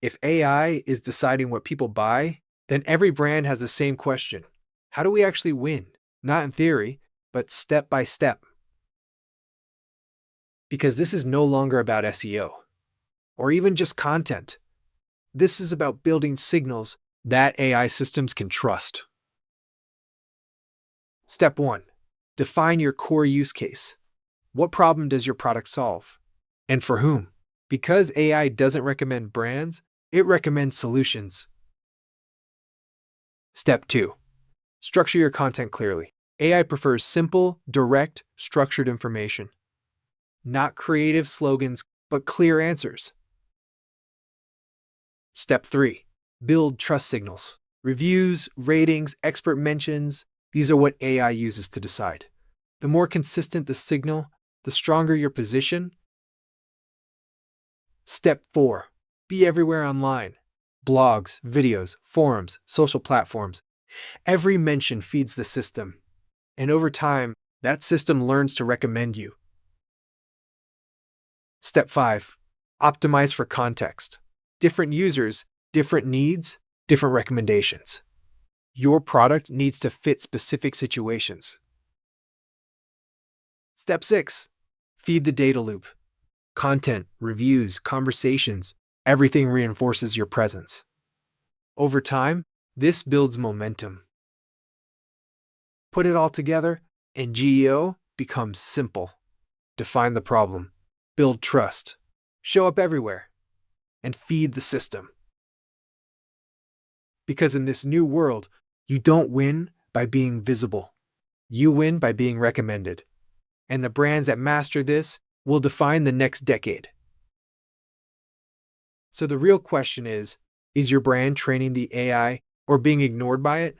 If AI is deciding what people buy, then every brand has the same question. How do we actually win? Not in theory, but step by step. Because this is no longer about SEO or even just content. This is about building signals that AI systems can trust. Step 1. Define your core use case. What problem does your product solve? And for whom? Because AI doesn't recommend brands, it recommends solutions. Step 2. Structure your content clearly. AI prefers simple, direct, structured information. Not creative slogans, but clear answers. Step 3. Build trust signals. Reviews, ratings, expert mentions, these are what AI uses to decide. The more consistent the signal, the stronger your position. Step 4. Be everywhere online. Blogs, videos, forums, social platforms. Every mention feeds the system. And over time, that system learns to recommend you. Step 5. Optimize for context. Different users, different needs, different recommendations. Your product needs to fit specific situations. Step 6. Feed the data loop. Content, reviews, conversations, everything reinforces your presence. Over time, this builds momentum. Put it all together, and GEO becomes simple. Define the problem, build trust, show up everywhere, and feed the system. Because in this new world, you don't win by being visible. You win by being recommended. And the brands that master this will define the next decade. So the real question is your brand training the AI or being ignored by it?